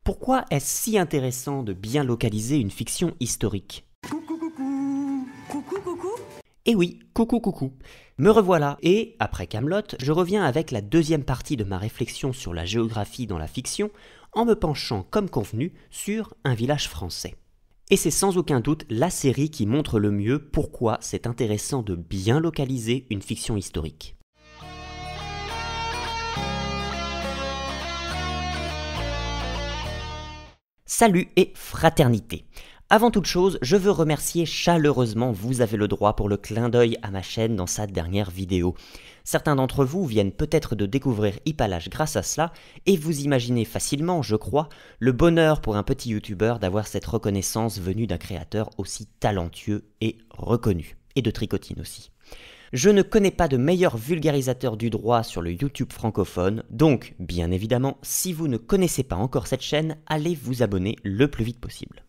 Pourquoi est-ce si intéressant de bien localiser une fiction historique? Coucou coucou. Coucou coucou. Eh oui, coucou coucou. Me revoilà, et, après Kaamelott, je reviens avec la deuxième partie de ma réflexion sur la géographie dans la fiction, en me penchant, comme convenu, sur Un village français. Et c'est sans aucun doute la série qui montre le mieux pourquoi c'est intéressant de bien localiser une fiction historique. Salut et fraternité! Avant toute chose, je veux remercier chaleureusement Vous avez le droit pour le clin d'œil à ma chaîne dans sa dernière vidéo. Certains d'entre vous viennent peut-être de découvrir Hypalage grâce à cela, et vous imaginez facilement, je crois, le bonheur pour un petit youtubeur d'avoir cette reconnaissance venue d'un créateur aussi talentueux et reconnu, et de tricotine aussi. Je ne connais pas de meilleur vulgarisateur du droit sur le YouTube francophone, donc, bien évidemment, si vous ne connaissez pas encore cette chaîne, allez vous abonner le plus vite possible.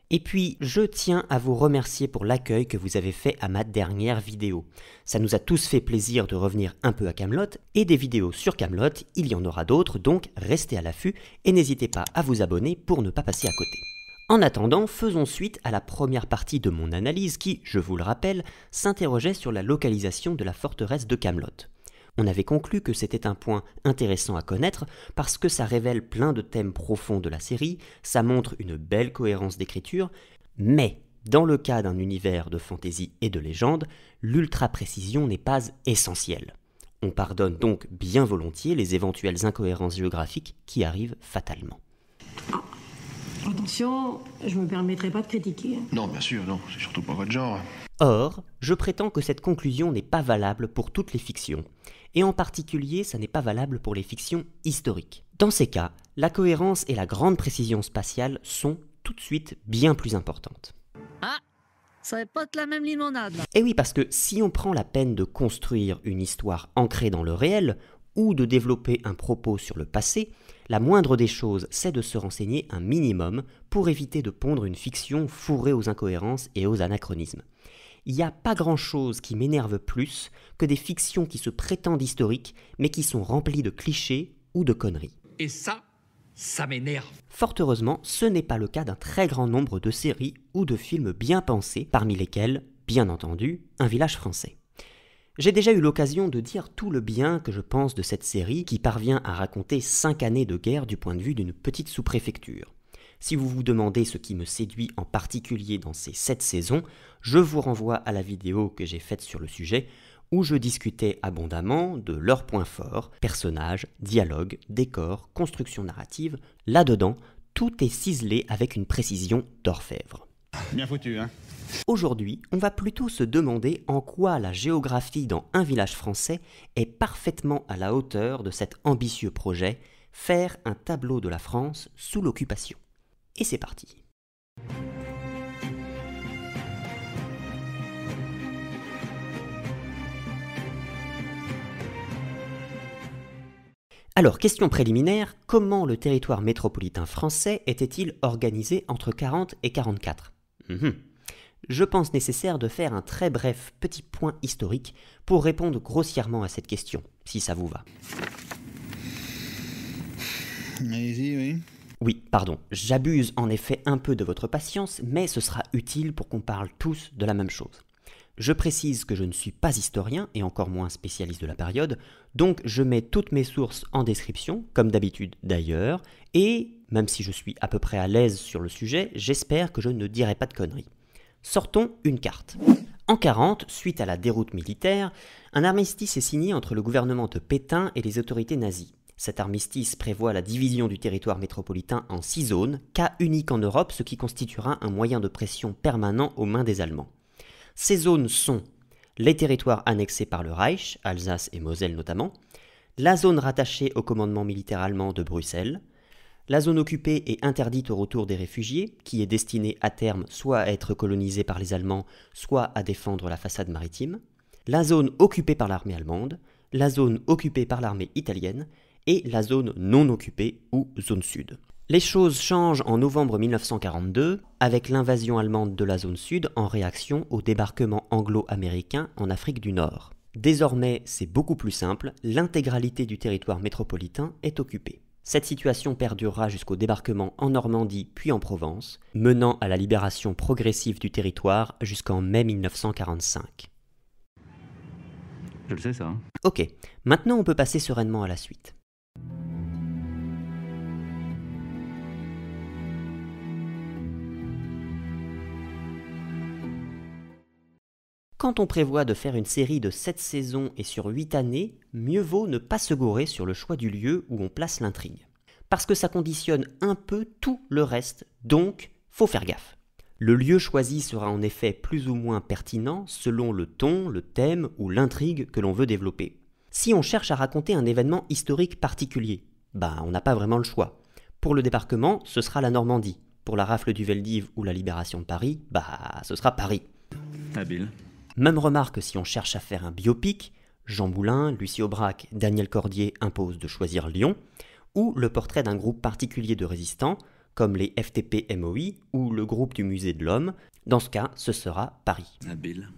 Et puis, je tiens à vous remercier pour l'accueil que vous avez fait à ma dernière vidéo. Ça nous a tous fait plaisir de revenir un peu à Kaamelott, et des vidéos sur Kaamelott, il y en aura d'autres, donc restez à l'affût et n'hésitez pas à vous abonner pour ne pas passer à côté. En attendant, faisons suite à la première partie de mon analyse qui, je vous le rappelle, s'interrogeait sur la localisation de la forteresse de Kaamelott. On avait conclu que c'était un point intéressant à connaître parce que ça révèle plein de thèmes profonds de la série, ça montre une belle cohérence d'écriture, mais dans le cas d'un univers de fantaisie et de légende, l'ultra-précision n'est pas essentielle. On pardonne donc bien volontiers les éventuelles incohérences géographiques qui arrivent fatalement. Attention, je me permettrai pas de critiquer. Non, bien sûr, non, c'est surtout pas votre genre. Or, je prétends que cette conclusion n'est pas valable pour toutes les fictions, et en particulier ça n'est pas valable pour les fictions historiques. Dans ces cas, la cohérence et la grande précision spatiale sont tout de suite bien plus importantes. Ah, ça va pas être la même limonade là. Et oui, parce que si on prend la peine de construire une histoire ancrée dans le réel, ou de développer un propos sur le passé, la moindre des choses, c'est de se renseigner un minimum pour éviter de pondre une fiction fourrée aux incohérences et aux anachronismes. Il n'y a pas grand-chose qui m'énerve plus que des fictions qui se prétendent historiques, mais qui sont remplies de clichés ou de conneries. Et ça m'énerve. Fort heureusement, ce n'est pas le cas d'un très grand nombre de séries ou de films bien pensés, parmi lesquels, bien entendu, Un village français. J'ai déjà eu l'occasion de dire tout le bien que je pense de cette série qui parvient à raconter 5 années de guerre du point de vue d'une petite sous-préfecture. Si vous vous demandez ce qui me séduit en particulier dans ces 7 saisons, je vous renvoie à la vidéo que j'ai faite sur le sujet où je discutais abondamment de leurs points forts, personnages, dialogues, décors, construction narrative. Là-dedans, tout est ciselé avec une précision d'orfèvre. Bien foutu, hein. Aujourd'hui, on va plutôt se demander en quoi la géographie dans Un village français est parfaitement à la hauteur de cet ambitieux projet, faire un tableau de la France sous l'occupation. Et c'est parti. Alors, question préliminaire, comment le territoire métropolitain français était-il organisé entre 40 et 44 ? Je pense nécessaire de faire un très bref petit point historique pour répondre grossièrement à cette question, si ça vous va. Allez-y, oui. Oui, pardon, j'abuse en effet un peu de votre patience, mais ce sera utile pour qu'on parle tous de la même chose. Je précise que je ne suis pas historien, et encore moins spécialiste de la période, donc je mets toutes mes sources en description, comme d'habitude d'ailleurs, et, même si je suis à peu près à l'aise sur le sujet, j'espère que je ne dirai pas de conneries. Sortons une carte. En 40, suite à la déroute militaire, un armistice est signé entre le gouvernement de Pétain et les autorités nazies. Cet armistice prévoit la division du territoire métropolitain en 6 zones, cas unique en Europe, ce qui constituera un moyen de pression permanent aux mains des Allemands. Ces zones sont les territoires annexés par le Reich, Alsace et Moselle notamment, la zone rattachée au commandement militaire allemand de Bruxelles, la zone occupée et interdite au retour des réfugiés, qui est destinée à terme soit à être colonisée par les Allemands, soit à défendre la façade maritime, la zone occupée par l'armée allemande, la zone occupée par l'armée italienne, et la zone non occupée ou zone sud. Les choses changent en novembre 1942 avec l'invasion allemande de la zone sud en réaction au débarquement anglo-américain en Afrique du Nord. Désormais, c'est beaucoup plus simple, l'intégralité du territoire métropolitain est occupée. Cette situation perdurera jusqu'au débarquement en Normandie puis en Provence, menant à la libération progressive du territoire jusqu'en mai 1945. Je le sais ça. Hein. Ok, maintenant on peut passer sereinement à la suite. Quand on prévoit de faire une série de 7 saisons et sur 8 années, mieux vaut ne pas se gaurer sur le choix du lieu où on place l'intrigue. Parce que ça conditionne un peu tout le reste, donc faut faire gaffe. Le lieu choisi sera en effet plus ou moins pertinent selon le ton, le thème ou l'intrigue que l'on veut développer. Si on cherche à raconter un événement historique particulier, on n'a pas vraiment le choix. Pour le débarquement, ce sera la Normandie. Pour la rafle du Veldiv ou la libération de Paris, ce sera Paris. Habile. Même remarque si on cherche à faire un biopic, Jean Moulin, Lucie Aubrac, Daniel Cordier imposent de choisir Lyon, ou le portrait d'un groupe particulier de résistants, comme les FTP-MOI ou le groupe du Musée de l'Homme. Dans ce cas, ce sera Paris. Habile.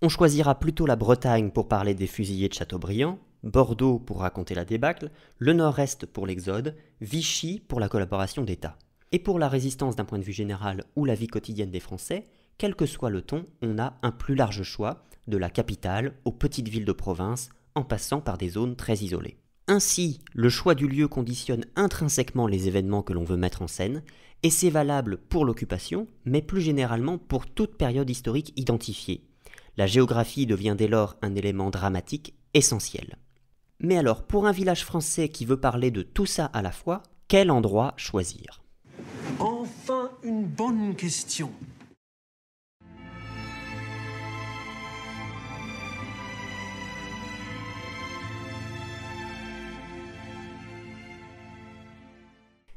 On choisira plutôt la Bretagne pour parler des fusillés de Chateaubriand, Bordeaux pour raconter la débâcle, le Nord-Est pour l'Exode, Vichy pour la collaboration d'État. Et pour la résistance d'un point de vue général ou la vie quotidienne des Français, quel que soit le ton, on a un plus large choix, de la capitale aux petites villes de province, en passant par des zones très isolées. Ainsi, le choix du lieu conditionne intrinsèquement les événements que l'on veut mettre en scène, et c'est valable pour l'occupation, mais plus généralement pour toute période historique identifiée. La géographie devient dès lors un élément dramatique essentiel. Mais alors, pour un village français qui veut parler de tout ça à la fois, quel endroit choisir ? Enfin, une bonne question.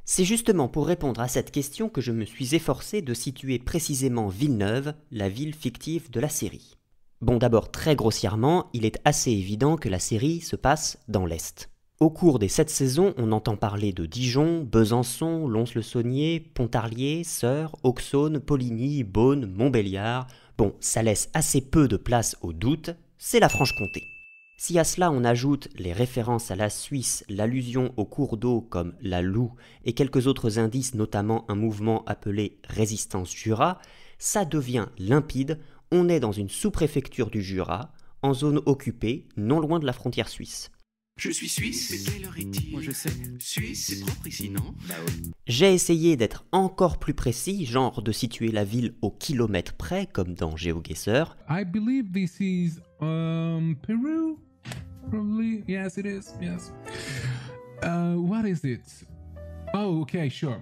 C'est justement pour répondre à cette question que je me suis efforcé de situer précisément Villeneuve, la ville fictive de la série. Bon, d'abord, très grossièrement, il est assez évident que la série se passe dans l'Est. Au cours des 7 saisons, on entend parler de Dijon, Besançon, Lons-le-Saunier, Pontarlier, Sœurs, Auxonne, Poligny, Beaune, Montbéliard. Bon, ça laisse assez peu de place au doute, c'est la Franche-Comté. Si à cela on ajoute les références à la Suisse, l'allusion aux cours d'eau comme la Loue et quelques autres indices, notamment un mouvement appelé Résistance Jura, ça devient limpide, on est dans une sous-préfecture du Jura, en zone occupée, non loin de la frontière suisse. Je suis suisse, mais quelle heure est-il ? Moi je sais. Suisse, c'est propre ici, non ? J'ai essayé d'être encore plus précis, genre de situer la ville au kilomètre près, comme dans GeoGuessr. I believe this is Peru. Probably, yes, it is. Yes. What is it? Oh, okay, sure.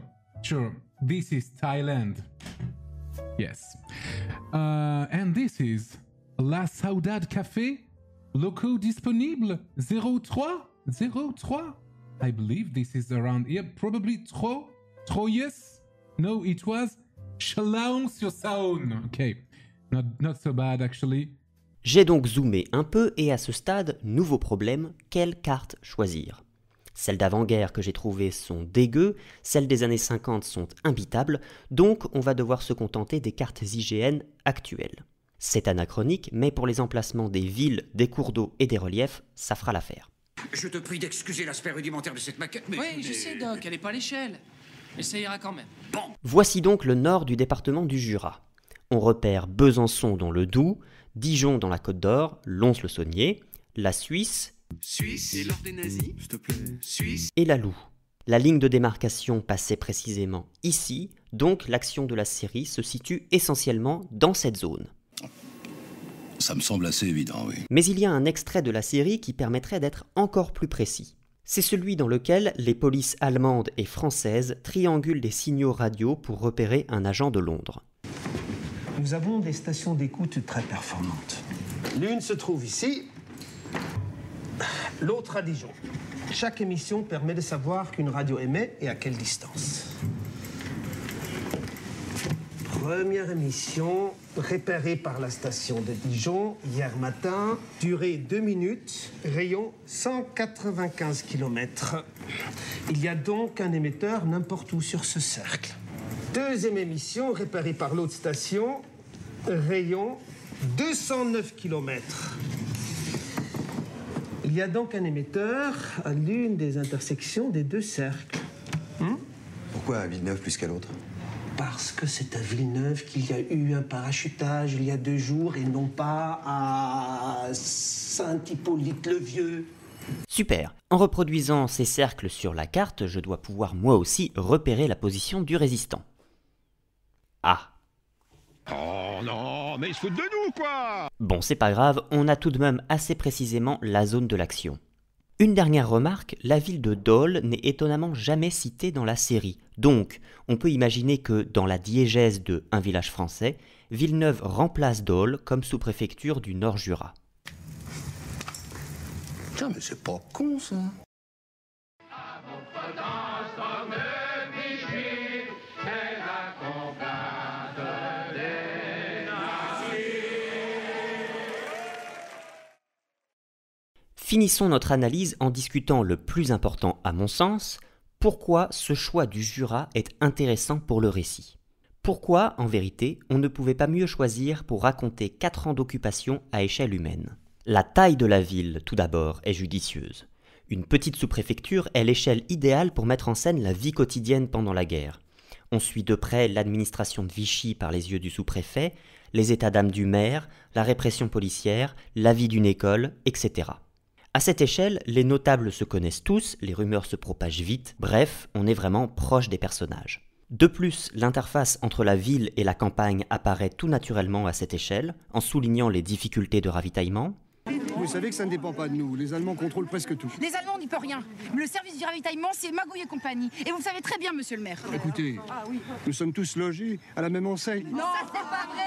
This is Thailand. Yes. And this is La Saudade Café. Locaux disponibles 03. I believe this is around here. Probably Troyes. No, it was Chalon-sur-Saône. Okay, not so bad actually. J'ai donc zoomé un peu et à ce stade, nouveau problème, quelle carte choisir ? Celles d'avant-guerre que j'ai trouvées sont dégueu, celles des années 50 sont imbitables, donc on va devoir se contenter des cartes IGN actuelles. C'est anachronique, mais pour les emplacements des villes, des cours d'eau et des reliefs, ça fera l'affaire. Je te prie d'excuser l'aspect rudimentaire de cette maquette, mais... Oui, je sais, Doc, elle n'est pas à l'échelle. Mais ça ira quand même. Bon. Voici donc le nord du département du Jura. On repère Besançon dans le Doubs, Dijon dans la Côte d'Or, Lons-le-Saunier, la Suisse... Suisse et l'ordre des nazis, s'il te plaît. Suisse... et la Loue. La ligne de démarcation passait précisément ici, donc l'action de la série se situe essentiellement dans cette zone. Ça me semble assez évident, oui. Mais il y a un extrait de la série qui permettrait d'être encore plus précis. C'est celui dans lequel les polices allemandes et françaises triangulent des signaux radio pour repérer un agent de Londres. Nous avons des stations d'écoute très performantes. L'une se trouve ici, l'autre à Dijon. Chaque émission permet de savoir qu'une radio émet et à quelle distance. Première émission, repérée par la station de Dijon, hier matin, durée 2 minutes, rayon 195 km. Il y a donc un émetteur n'importe où sur ce cercle. Deuxième émission, repérée par l'autre station, rayon 209 km. Il y a donc un émetteur à l'une des intersections des deux cercles. Pourquoi à Villeneuve plus qu'à l'autre? Parce que c'est à Villeneuve qu'il y a eu un parachutage il y a 2 jours et non pas à Saint-Hippolyte-le-Vieux. Super. En reproduisant ces cercles sur la carte, je dois pouvoir moi aussi repérer la position du résistant. Ah. Oh non, mais ils se foutent de nous, quoi! Bon, c'est pas grave, on a tout de même assez précisément la zone de l'action. Une dernière remarque, la ville de Dole n'est étonnamment jamais citée dans la série. Donc, on peut imaginer que dans la diégèse de Un village français, Villeneuve remplace Dole comme sous-préfecture du Nord-Jura. Tiens, mais c'est pas con, ça. Finissons notre analyse en discutant le plus important à mon sens, pourquoi ce choix du Jura est intéressant pour le récit. Pourquoi, en vérité, on ne pouvait pas mieux choisir pour raconter 4 ans d'occupation à échelle humaine. La taille de la ville, tout d'abord, est judicieuse. Une petite sous-préfecture est l'échelle idéale pour mettre en scène la vie quotidienne pendant la guerre. On suit de près l'administration de Vichy par les yeux du sous-préfet, les états d'âme du maire, la répression policière, la vie d'une école, etc. À cette échelle, les notables se connaissent tous, les rumeurs se propagent vite, bref, on est vraiment proche des personnages. De plus, l'interface entre la ville et la campagne apparaît tout naturellement à cette échelle, en soulignant les difficultés de ravitaillement. Vous savez que ça ne dépend pas de nous, les Allemands contrôlent presque tout. Les Allemands, on n'y peut rien. Le service du ravitaillement, c'est Magouille et compagnie. Et vous le savez très bien, monsieur le maire. Écoutez, nous sommes tous logés à la même enseigne. Non, ça c'est pas vrai.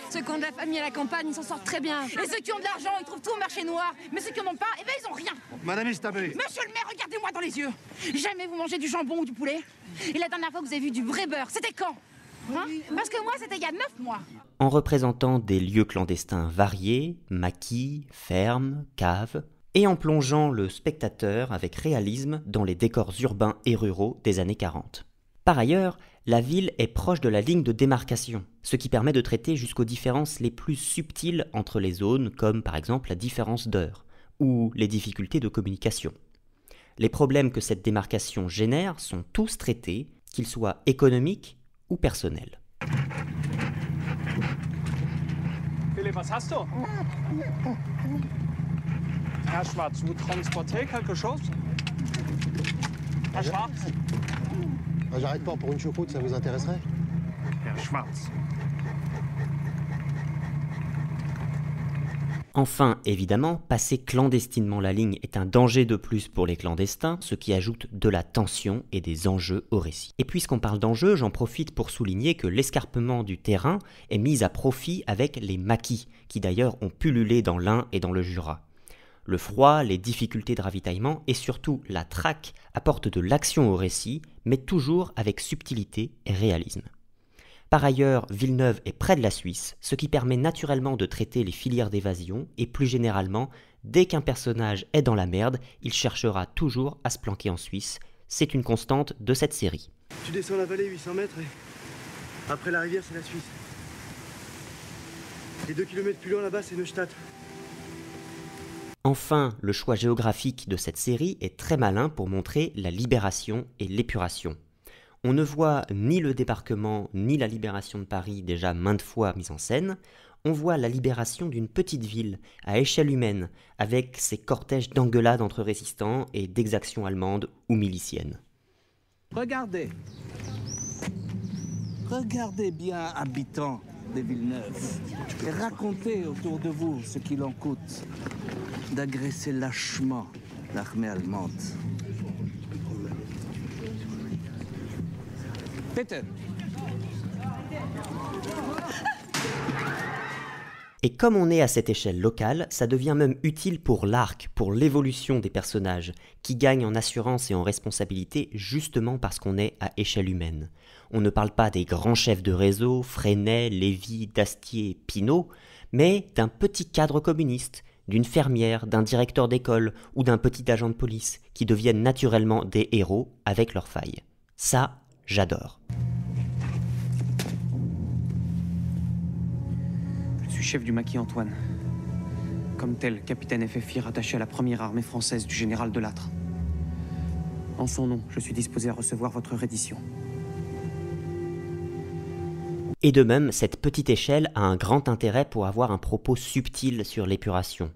Ceux qui ont de la famille à la campagne, ils s'en sortent très bien. Et ceux qui ont de l'argent, ils trouvent tout au marché noir. Mais ceux qui n'en ont pas, eh ben ils ont rien. Madame Estabé. Monsieur le maire, regardez-moi dans les yeux. Jamais vous mangez du jambon ou du poulet. Et la dernière fois que vous avez vu du vrai beurre, c'était quand? Parce que moi, c'était il y a 9 mois. En représentant des lieux clandestins variés, maquis, fermes, caves, et en plongeant le spectateur avec réalisme dans les décors urbains et ruraux des années 40. Par ailleurs, la ville est proche de la ligne de démarcation, ce qui permet de traiter jusqu'aux différences les plus subtiles entre les zones, comme par exemple la différence d'heure, ou les difficultés de communication. Les problèmes que cette démarcation génère sont tous traités, qu'ils soient économiques ou personnels. Philipp, was hast du? Herr Schwarz, vous transportez quelque chose? Herr Schwarz? J'arrête pas pour une choucroute, ça vous intéresserait? Herr Schwarz. Enfin, évidemment, passer clandestinement la ligne est un danger de plus pour les clandestins, ce qui ajoute de la tension et des enjeux au récit. Et puisqu'on parle d'enjeux, j'en profite pour souligner que l'escarpement du terrain est mis à profit avec les maquis, qui d'ailleurs ont pullulé dans l'Ain et dans le Jura. Le froid, les difficultés de ravitaillement et surtout la traque apportent de l'action au récit, mais toujours avec subtilité et réalisme. Par ailleurs, Villeneuve est près de la Suisse, ce qui permet naturellement de traiter les filières d'évasion et plus généralement, dès qu'un personnage est dans la merde, il cherchera toujours à se planquer en Suisse. C'est une constante de cette série. Tu descends la vallée 800 mètres et après la rivière c'est la Suisse. Et 2 kilomètres plus loin là-bas c'est Neustadt. Enfin, le choix géographique de cette série est très malin pour montrer la libération et l'épuration. On ne voit ni le débarquement ni la libération de Paris déjà maintes fois mise en scène, on voit la libération d'une petite ville à échelle humaine avec ses cortèges d'engueulades entre résistants et d'exactions allemandes ou miliciennes. Regardez. Regardez bien, habitants de Villeneuve, et racontez autour de vous ce qu'il en coûte d'agresser lâchement l'armée allemande. Peter. Et comme on est à cette échelle locale, ça devient même utile pour l'arc, pour l'évolution des personnages, qui gagnent en assurance et en responsabilité justement parce qu'on est à échelle humaine. On ne parle pas des grands chefs de réseau, Freinet, Lévy, Dastier, Pinault, mais d'un petit cadre communiste, d'une fermière, d'un directeur d'école ou d'un petit agent de police, qui deviennent naturellement des héros avec leurs failles. Ça, j'adore. Je suis chef du maquis Antoine. comme tel, capitaine FFI rattaché à la première armée française du général Delattre. En son nom, je suis disposé à recevoir votre reddition. Et de même, cette petite échelle a un grand intérêt pour avoir un propos subtil sur l'épuration.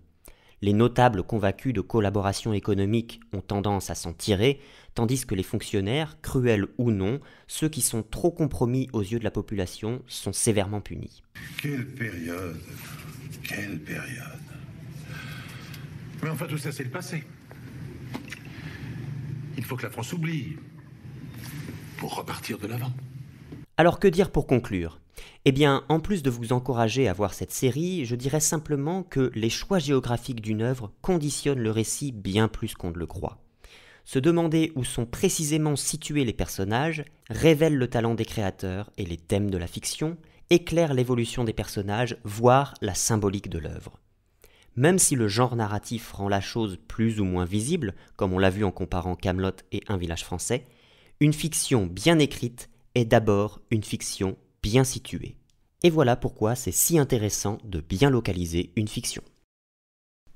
Les notables convaincus de collaboration économique ont tendance à s'en tirer, tandis que les fonctionnaires, cruels ou non, ceux qui sont trop compromis aux yeux de la population, sont sévèrement punis. Quelle période! Quelle période! Mais enfin, tout ça, c'est le passé. Il faut que la France oublie pour repartir de l'avant. Alors que dire pour conclure ? Eh bien, en plus de vous encourager à voir cette série, je dirais simplement que les choix géographiques d'une œuvre conditionnent le récit bien plus qu'on ne le croit. Se demander où sont précisément situés les personnages révèle le talent des créateurs et les thèmes de la fiction, éclaire l'évolution des personnages, voire la symbolique de l'œuvre. Même si le genre narratif rend la chose plus ou moins visible, comme on l'a vu en comparant Kaamelott et Un village français, une fiction bien écrite est d'abord une fiction bien située. Et voilà pourquoi c'est si intéressant de bien localiser une fiction.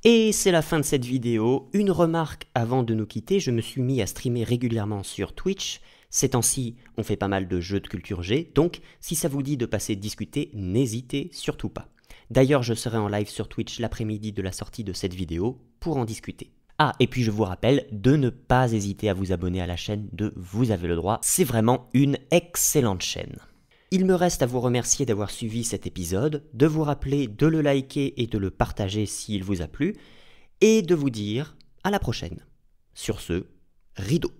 Et c'est la fin de cette vidéo. Une remarque avant de nous quitter, je me suis mis à streamer régulièrement sur Twitch. Ces temps-ci, on fait pas mal de jeux de culture G, donc si ça vous dit de passer discuter, n'hésitez surtout pas. D'ailleurs, je serai en live sur Twitch l'après-midi de la sortie de cette vidéo pour en discuter. Ah, et puis je vous rappelle de ne pas hésiter à vous abonner à la chaîne de Vous avez le droit, c'est vraiment une excellente chaîne. Il me reste à vous remercier d'avoir suivi cet épisode, de vous rappeler de le liker et de le partager s'il vous a plu, et de vous dire à la prochaine. Sur ce, rideau.